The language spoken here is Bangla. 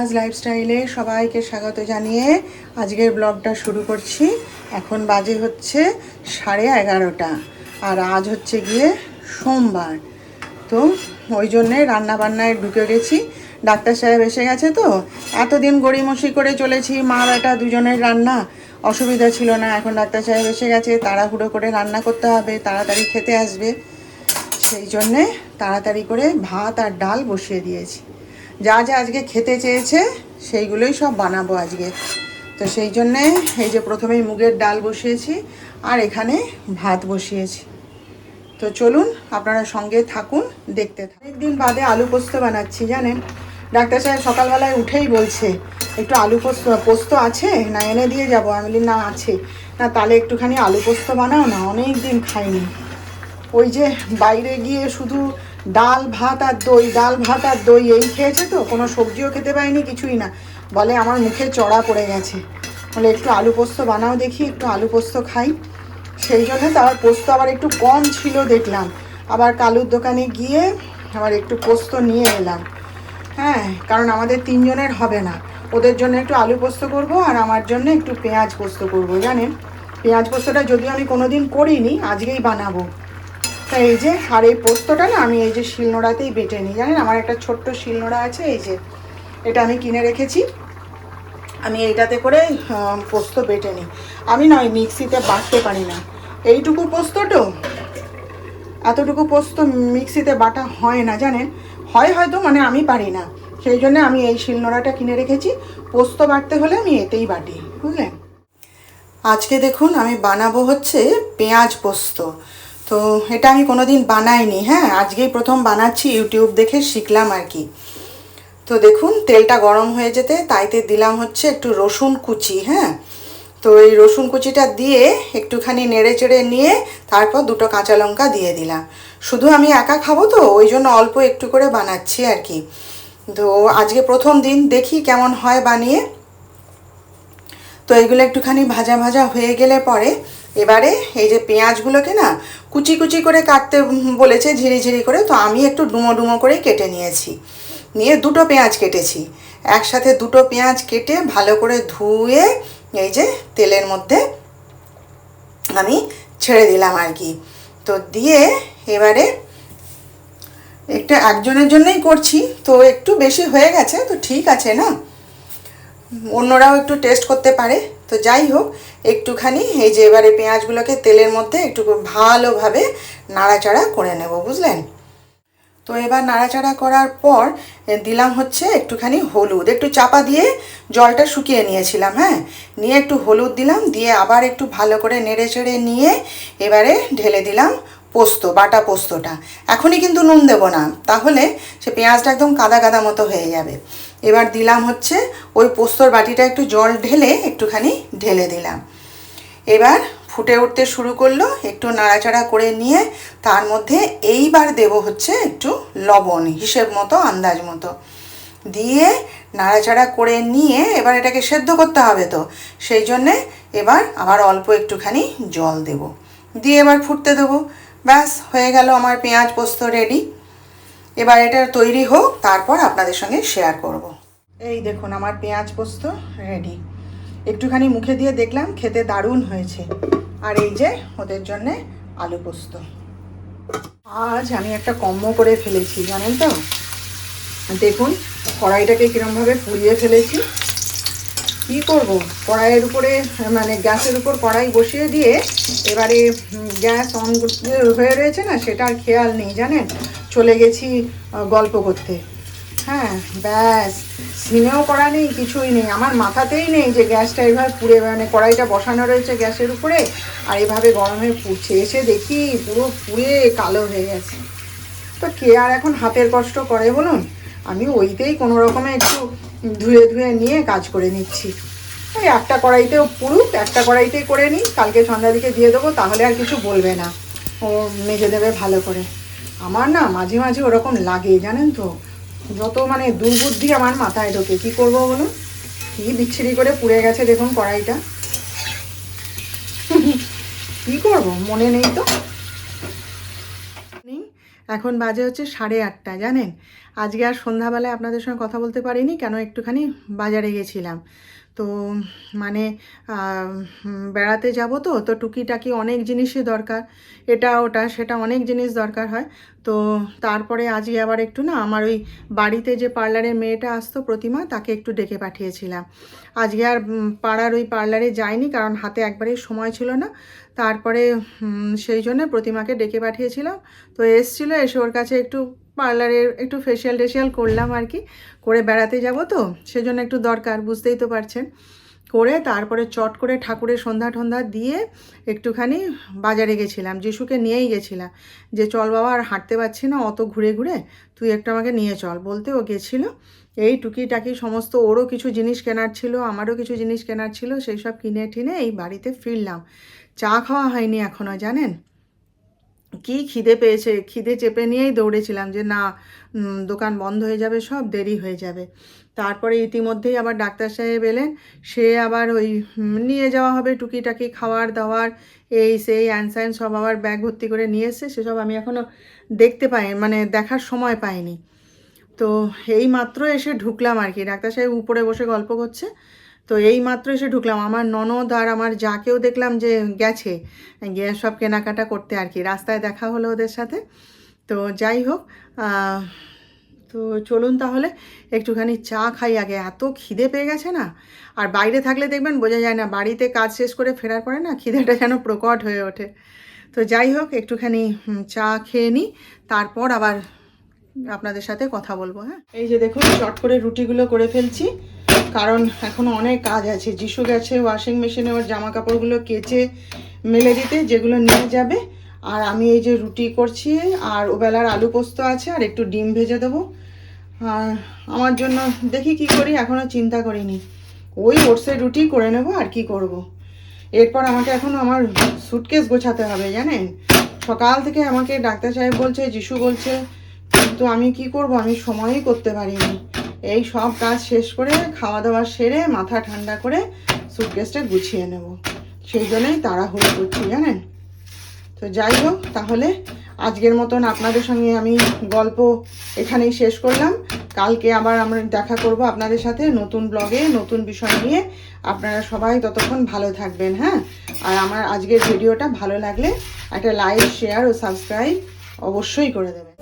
রিমাজ লাইফস্টাইলে সবাইকে স্বাগত জানিয়ে আজকের ব্লগটা শুরু করছি। এখন বাজে হচ্ছে 11:30 আর আজ হচ্ছে গিয়ে সোমবার। তো ওই জন্যে রান্নাবান্নায় ঢুকে গেছি। ডাক্তার সাহেব এসে গেছে, তো এতদিন গড়িমসি করে চলেছি, মা বেটা দুজনের রান্না অসুবিধা ছিল না। এখন ডাক্তার সাহেব এসে গেছে, তাড়াহুড়ো করে রান্না করতে হবে, তাড়াতাড়ি খেতে আসবে, সেই জন্যে তাড়াতাড়ি করে ভাত আর ডাল বসিয়ে দিয়েছি। যা যা আজকে খেতে চেয়েছে সেইগুলোই সব বানাবো আজকে। তো সেই জন্যে এই যে প্রথমেই মুগের ডাল বসিয়েছি আর এখানে ভাত বসিয়েছি। তো চলুন আপনারা সঙ্গে থাকুন, দেখতে থাকুন। অনেকদিন বাদে আলু পোস্ত বানাচ্ছি জানেন। ডাক্তার সাহেব সকালবেলায় উঠেই বলছে একটু আলু পোস্ত আছে না, এনে দিয়ে যাবো। আমি বলি না আছে। না তাহলে একটুখানি আলু পোস্ত বানাও না, অনেক দিন খাইনি। ওই যে বাইরে গিয়ে শুধু ডাল ভাত আর দই, ডাল ভাত আর দই এই খেয়েছে, তো কোনো সবজিও খেতে পায়নি, কিছুই না। বলে আমার মুখে চড়া পড়ে গেছে, বলে একটু আলু পোস্ত বানাও দেখি, একটু আলু পোস্ত খাই। সেই জন্য তো আবার পোস্ত আবার একটু কম ছিল দেখলাম, আবার কালুর দোকানে গিয়ে আবার একটু পোস্ত নিয়ে এলাম। হ্যাঁ, কারণ আমাদের তিনজনের হবে না, ওদের জন্য একটু আলু পোস্ত করব আর আমার জন্য একটু পেঁয়াজ পোস্ত করব। জানেন, পেঁয়াজ পোস্তটা যদিও আমি কোনো দিন করিনি, আজকেই বানাবো। তা এই যে, আর এই পোস্তটা না আমি এই যে শিলনোড়াতেই বেটে নিই। জানেন, আমার একটা ছোট্ট শিলনোড়া আছে, এই যে এটা আমি কিনে রেখেছি। আমি এইটাতে করে পোস্ত বেটে নিই। আমি না ওই মিক্সিতে বাটতে পারি না। এইটুকু পোস্তটো, এতটুকু পোস্ত মিক্সিতে বাটা হয় না জানেন, হয় হয়তো, মানে আমি পারি না। সেই জন্য আমি এই শিলনোড়াটা কিনে রেখেছি। পোস্ত বাটতে হলে আমি এতেই বাটি, বুঝলেন। আজকে দেখুন আমি বানাবো হচ্ছে পেঁয়াজ পোস্ত। তো এটা আমি কোনোদিন বানাইনি, হ্যাঁ, আজকেই প্রথম বানাচ্ছি, ইউটিউব দেখে শিখলাম আর কি। তো দেখুন তেলটা গরম হয়ে যেতে তাইতে দিলাম হচ্ছে একটু রসুন কুচি। হ্যাঁ, তো এই রসুন কুচিটা দিয়ে একটুখানি নেড়ে চেড়ে নিয়ে তারপর দুটো কাঁচা লঙ্কা দিয়ে দিলাম। শুধু আমি একা খাবো তো ওই জন্য অল্প একটু করে বানাচ্ছি আর কি। তো আজকে প্রথম দিন, দেখি কেমন হয় বানিয়ে। তো এইগুলো একটুখানি ভাজা ভাজা হয়ে গেলে পরে এবারে এই যে পেঁয়াজগুলোকে না কুচি কুচি করে কাটতে বলেছে, ঝিরি ঝিরি করে। তো আমি একটু ডুমো ডুমো করেই কেটে নিয়েছি, নিয়ে দুটো পেঁয়াজ কেটেছি। একসাথে দুটো পেঁয়াজ কেটে ভালো করে ধুয়ে এই যে তেলের মধ্যে আমি ছেড়ে দিলাম আর কি। তো দিয়ে এবারে একজনের জন্যই করছি, তো একটু বেশি হয়ে গেছে, তো ঠিক আছে না, অন্যরাও একটু টেস্ট করতে পারে। তো যাই হোক, একটুখানি এই যে এবারে পেঁয়াজগুলোকে তেলের মধ্যে একটু ভালোভাবে নাড়াচাড়া করে নেব, বুঝলেন। তো এবার নাড়াচাড়া করার পর দিলাম হচ্ছে একটুখানি হলুদ, একটু চাপা দিয়ে জলটা শুকিয়ে নিয়েছিলাম। হ্যাঁ, নিয়ে একটু হলুদ দিলাম, দিয়ে আবার একটু ভালো করে নেড়ে চেড়ে নিয়ে এবারে ঢেলে দিলাম পোস্ত, বাটা পোস্তটা। এখনই কিন্তু নুন দেবো না, তাহলে সে পেঁয়াজটা একদম কাদা কাদা মতো হয়ে যাবে। এবার দিলাম হচ্ছে ওই পোস্তর বাটিটা একটু জল ঢেলে একটুখানি ঢেলে দিলাম। এবার ফুটে উঠতে শুরু করলো, একটু নাড়াচাড়া করে নিয়ে তার মধ্যে এইবার দেব হচ্ছে একটু লবণ, হিসেব মতো, আন্দাজ মতো দিয়ে নাড়াচাড়া করে নিয়ে এবার এটাকে সেদ্ধ করতে হবে। তো সেই জন্যে এবার আবার অল্প একটুখানি জল দেব, দিয়ে এবার ফুটতে দেবো। ব্যাস হয়ে গেল আমার পেঁয়াজ পোস্ত রেডি। এবার এটা তৈরি হোক, তারপর আপনাদের সঙ্গে শেয়ার করব। এই দেখুন আমার পেঁয়াজ পোস্ত রেডি। একটুখানি মুখে দিয়ে দেখলাম, খেতে দারুণ হয়েছে। আর এই যে ওদের জন্যে আলু পোস্ত। আজ আমি একটা কম্ম করে ফেলেছি জানেন তো। দেখুন কড়াইটাকে কীরমভাবে পুড়িয়ে ফেলেছি। কী করব, কড়াইয়ের উপরে মানে গ্যাসের উপর কড়াই বসিয়ে দিয়ে এবারে গ্যাস অন হয়ে রয়েছে না, সেটা আর খেয়াল নেই জানেন, চলে গেছি গল্প করতে। হ্যাঁ ব্যাস, সিনেও করা নেই, কিছুই নেই, আমার মাথাতেই নেই যে গ্যাসটা এভাবে পুড়ে, মানে কড়াইটা বসানো রয়েছে গ্যাসের উপরে আর এভাবে গরম হয়ে পুড়ছে। এসে দেখি পুরো পুড়ে কালো হয়ে গেছে। তো কে আর এখন হাতের কষ্ট করে বলুন, আমি ওইতেই কোনো রকমে একটু ধুয়ে ধুয়ে নিয়ে কাজ করে নিচ্ছি। ওই একটা কড়াইতেও পুড়ুক, একটা কড়াইতেই করে নিই, কালকে সন্ধ্যাদিকে দিয়ে দেবো, তাহলে আর কিছু বলবে না, ও মেজে দেবে ভালো করে। আমার না মাঝে মাঝে ওরকম লাগে জানেন তো, যত মানে দুর্বুদ্ধি আমার মাথায় ঢোকে। কী করবো বলুন, কী বিচ্ছিরি করে পুড়ে গেছে দেখুন কড়াইটা। কী করব, মনে নেই তো। এখন বাজে হচ্ছে 8:30, জানেন। আজকে আর সন্ধ্যাবেলায় আপনাদের সঙ্গে কথা বলতে পারিনি, কেন একটুখানি বাজারে গেছিলাম। তো মানে বেড়াতে যাব, তো টুকিটাকি অনেক জিনিসই দরকার, এটা ওটা সেটা অনেক জিনিস দরকার হয়। তো তারপরে আজকে আবার একটু না আমার ওই বাড়িতে যে পার্লারের মেয়েটা আসতো প্রতিমা, তাকে একটু ডেকে পাঠিয়েছিলাম। আজকে আর পাড়ার ওই পার্লারে যাইনি, কারণ হাতে একবারেই সময় ছিল না। তারপরে সেই জন্য প্রতিমাকে ডেকে পাঠিয়েছিলাম। তো এসছিল, এসে ওর কাছে একটু পার্লারের একটু ফেশিয়াল টেশিয়াল করলাম আর কি, করে বেড়াতে যাব তো সেজন্য একটু দরকার, বুঝতেই তো পারছেন। করে তারপরে চট করে ঠাকুরের সন্ধ্যা টন্ধা দিয়ে একটুখানি বাজারে গেছিলাম, যিশুকে নিয়েই গেছিলাম, যে চল বাবা আর হাঁটতে পারছি না অত ঘুরে ঘুরে, তুই একটু আমাকে নিয়ে চল বলতে ও গেছিলো। এই টুকিটাকি সমস্ত, ওরও কিছু জিনিস কেনার ছিল, আমারও কিছু জিনিস কেনার ছিল, সেই সব কিনে টিনে এই বাড়িতে ফিরলাম। চা খাওয়া হয়নি এখনও, জানেন। কি খিদে পেয়েছে, খিদে চেপে নিয়েই দৌড়েছিলাম যে না, দোকান বন্ধ হয়ে যাবে, সব দেরি হয়ে যাবে। তারপরে ইতিমধ্যেই আবার ডাক্তার সাহেব এলেন, সে আবার ওই নিয়ে যাওয়া হবে টুকিটাকি খাওয়ার দাওয়ার, এই সেই অ্যানসাইন সব আবার ব্যাগ ভর্তি করে নিয়ে এসছে, সেসব আমি এখনও দেখতে পাই, মানে দেখার সময় পাইনি। তো এই মাত্র এসে ঢুকলাম আর কি, ডাক্তার সাহেব উপরে বসে গল্প করছে, তো এই মাত্র এসে ঢুকলাম। আমার ননদ আর আমার যাকেও দেখলাম যে গেছে, গিয়ে সব কেনাকাটা করতে আর কি, রাস্তায় দেখা হলো ওদের সাথে। তো যাই হোক, তো চলুন তাহলে একটুখানি চা খাই আগে, এত খিদে পেয়ে গেছে না। আর বাইরে থাকলে দেখবেন বোঝা যায় না, বাড়িতে কাজ শেষ করে ফেরার পরে না খিদেটা যেন প্রকট হয়ে ওঠে। তো যাই হোক, একটুখানি চা খেয়ে নিই, তারপর আবার আপনাদের সাথে কথা বলবো। হ্যাঁ, এই যে দেখুন চট করে রুটিগুলো করে ফেলছি, কারণ এখনও অনেক কাজ আছে। যিশু গেছে ওয়াশিং মেশিনে ওর জামা কাপড়গুলো কেচে মেলে দিতে, যেগুলো নিয়ে যাবে। আর আমি এই যে রুটি করছি, আর ওবেলার আলু পোস্ত আছে, আর একটু ডিম ভেজে দেবো। আর আমার জন্য দেখি কি করি, এখনও চিন্তা করিনি, ওই ওটসের রুটি করে নেব আর কি করব। এরপর আমাকে এখন আমার সুটকেস গোছাতে হবে, জানেন। সকাল থেকে আমাকে ডাক্তার সাহেব বলছে, যিশু বলছে, কিন্তু আমি কি করব, আমি সময়ই করতে পারিনি। এই সব কাজ শেষ করে খাওয়া দাওয়া সেরে মাথা ঠান্ডা করে সুটকেসটা গুছিয়ে নেব, সেই জন্যই তাড়াহুড়ো করছি, জানেন। তো যাই হোক, তাহলে আজকের মতন আপনাদের সঙ্গে আমি গল্প এখানেই শেষ করলাম। কালকে আবার আমরা দেখা করব আপনাদের সাথে নতুন ব্লগে, নতুন বিষয় নিয়ে। আপনারা সবাই ততক্ষণ ভালো থাকবেন। হ্যাঁ, আর আমার আজকের ভিডিওটা ভালো লাগলে একটা লাইক, শেয়ার ও সাবস্ক্রাইব অবশ্যই করে দেবেন।